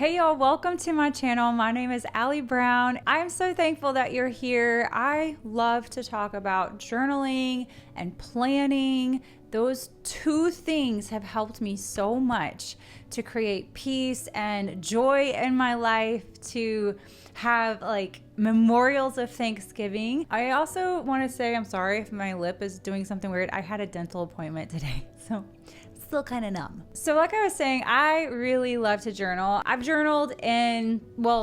Hey y'all, welcome to my channel. My name is Allie Brown. I'm so thankful that you're here. I love to talk about journaling and planning. Those two things have helped me so much to create peace and joy in my life, to have like memorials of Thanksgiving. I also want to say I'm sorry if my lip is doing something weird. I had a dental appointment today, so still kind of numb. So like I was saying, I really love to journal. I've journaled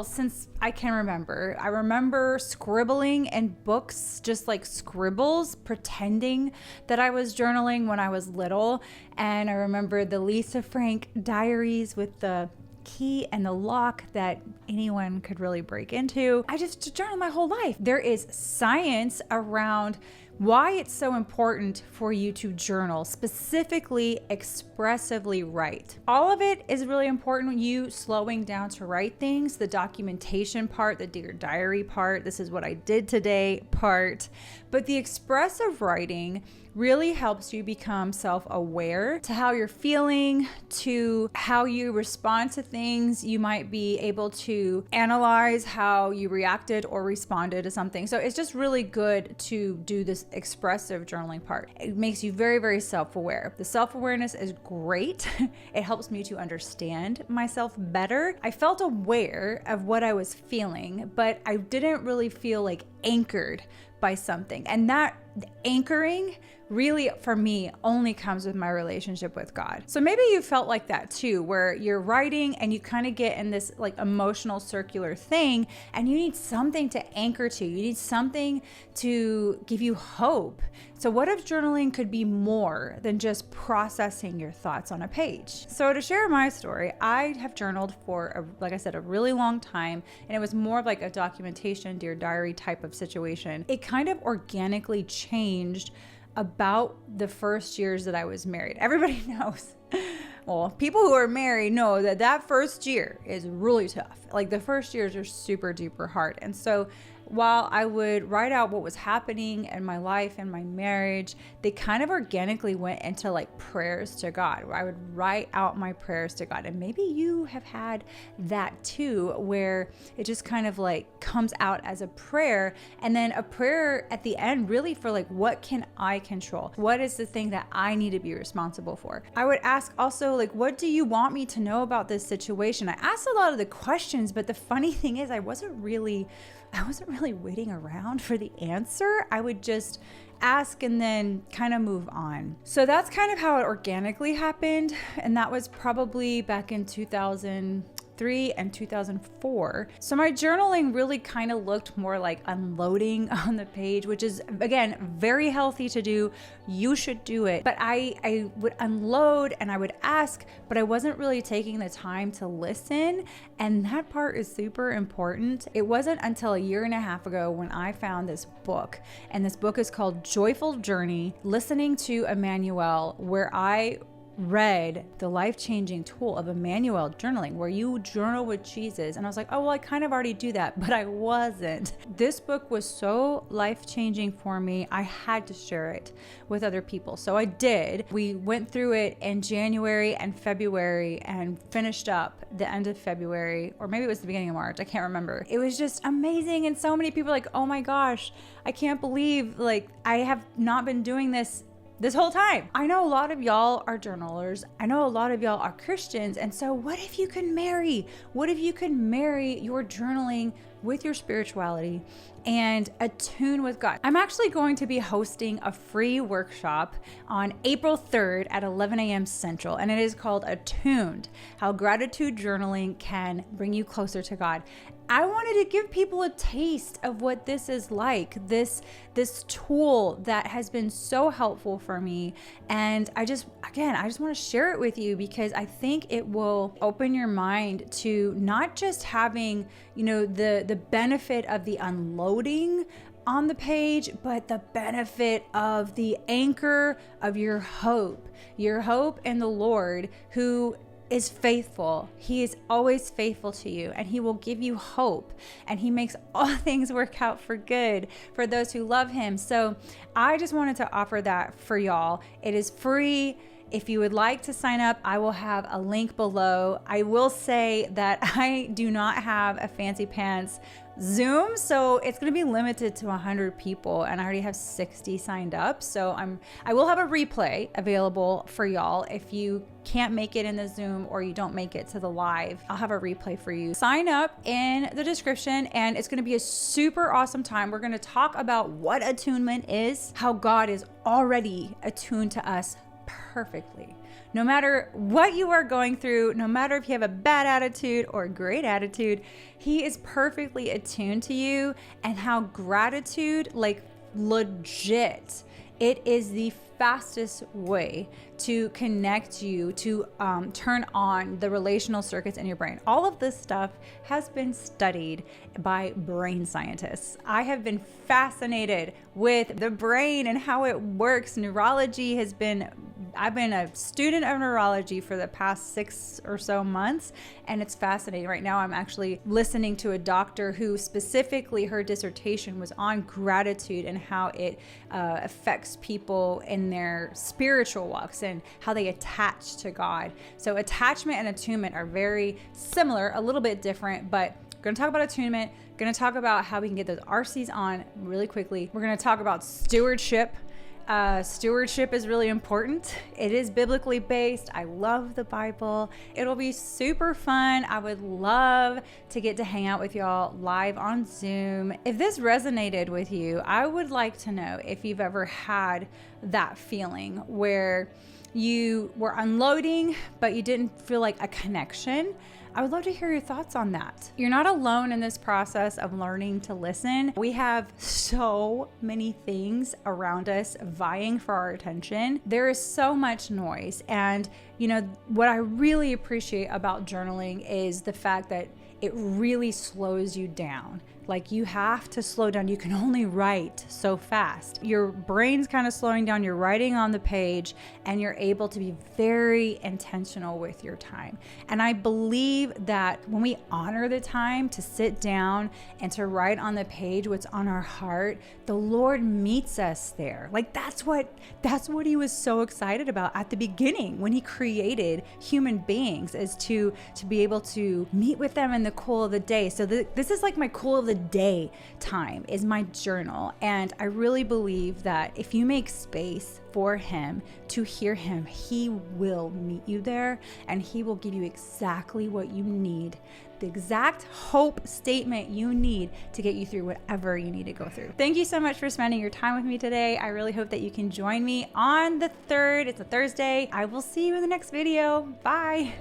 since I can remember. I remember scribbling in books, just like scribbles, pretending that I was journaling when I was little. And I remember the Lisa Frank diaries with the key and the lock that anyone could really break into. I just journal my whole life. There is science around why it's so important for you to journal, specifically expressively write. All of it is really important. You slowing down to write things, the documentation part, the Dear Diary part, this is what I did today part. But the expressive writing really helps you become self-aware to how you're feeling, to how you respond to things. You might be able to analyze how you reacted or responded to something. So it's just really good to do this expressive journaling part. It makes you very, very self-aware. The self-awareness is great. It helps me to understand myself better. I felt aware of what I was feeling, but I didn't really feel like anchored by something. And that anchoring really, for me, only comes with my relationship with God. So maybe you felt like that too, where you're writing and you kind of get in this like emotional circular thing and you need something to anchor to. You need something to give you hope. So what if journaling could be more than just processing your thoughts on a page? So to share my story, I have journaled for, like I said, a really long time, and it was more of like a documentation, Dear Diary type of situation. It kind of organically changed about the first years that I was married. Everybody knows. Well, people who are married know that that first year is really tough. Like the first years are super duper hard. And so while I would write out what was happening in my life and my marriage, they kind of organically went into like prayers to God, where I would write out my prayers to God. And maybe you have had that too, where it just kind of like comes out as a prayer, and then a prayer at the end really for like, what can I control? What is the thing that I need to be responsible for? I would ask also like, what do you want me to know about this situation? I asked a lot of the questions, but the funny thing is I wasn't really waiting around for the answer. I would just ask and then kind of move on. So that's kind of how it organically happened. And that was probably back in 2003 and 2004. So my journaling really kind of looked more like unloading on the page, which is, again, very healthy to do. You should do it. But I would unload and I would ask, but I wasn't really taking the time to listen. And that part is super important. It wasn't until a year and a half ago when I found this book. And this book is called Joyful Journey, Listening to Emmanuel, where I read the life-changing tool of Emmanuel journaling, where you journal with Jesus. And I was like, oh, well, I kind of already do that, but I wasn't. This book was so life-changing for me. I had to share it with other people. So I did. We went through it in January and February and finished up the end of February, or maybe it was the beginning of March. I can't remember. It was just amazing. And so many people are like, oh my gosh, I can't believe like I have not been doing this whole time. I know a lot of y'all are journalers. I know a lot of y'all are Christians. And so what if you can marry? What if you can marry your journaling with your spirituality and attune with God? I'm actually going to be hosting a free workshop on April 3rd at 11 a.m. Central, and it is called Attuned, How Gratitude Journaling Can Bring You Closer to God. I wanted to give people a taste of what this is like, this tool that has been so helpful for me. And I just want to share it with you because I think it will open your mind to not just having, the benefit of the unloading on the page, but the benefit of the anchor of your hope in the Lord, who is faithful. He is always faithful to you, and he will give you hope, and he makes all things work out for good for those who love him. So I just wanted to offer that for y'all. It is free. If you would like to sign up, I will have a link below. I will say that I do not have a fancy pants Zoom, so it's going to be limited to 100 people, and I already have 60 signed up. So I will have a replay available for y'all if you can't make it in the Zoom or you don't make it to the live. I'll have a replay for you. Sign up in the description, and it's going to be a super awesome time. We're going to talk about what attunement is, how God is already attuned to us perfectly. No matter what you are going through, no matter if you have a bad attitude or a great attitude, he is perfectly attuned to you. And how gratitude, like legit, it is the fastest way to connect you, to turn on the relational circuits in your brain. All of this stuff has been studied by brain scientists. I have been fascinated with the brain and how it works. Neurology I've been a student of neurology for the past 6 or so months, and it's fascinating. Right now, I'm actually listening to a doctor who specifically her dissertation was on gratitude and how it affects people in their spiritual walks and how they attach to God. So attachment and attunement are very similar, a little bit different, but we're going to talk about attunement. We're going to talk about how we can get those RCs on really quickly. We're going to talk about stewardship. Stewardship is really important. It is biblically based. I love the Bible. It'll be super fun. I would love to get to hang out with y'all live on Zoom. If this resonated with you, I would like to know if you've ever had that feeling where you were unloading, but you didn't feel like a connection. I would love to hear your thoughts on that. You're not alone in this process of learning to listen. We have so many things around us vying for our attention. There is so much noise. And what I really appreciate about journaling is the fact that it really slows you down. Like, you have to slow down. You can only write so fast. Your brain's kind of slowing down. You're writing on the page, and you're able to be very intentional with your time. And I believe that when we honor the time to sit down and to write on the page what's on our heart, the Lord meets us there. Like, that's what he was so excited about at the beginning when he created human beings, is to be able to meet with them in the cool of the day. So this is like my cool of the day time, is my journal. And I really believe that if you make space for him to hear him, he will meet you there, and he will give you exactly what you need, the exact hope statement you need to get you through whatever you need to go through. Thank you so much for spending your time with me today. I really hope that you can join me on the 3rd. It's a Thursday. I will see you in the next video. Bye.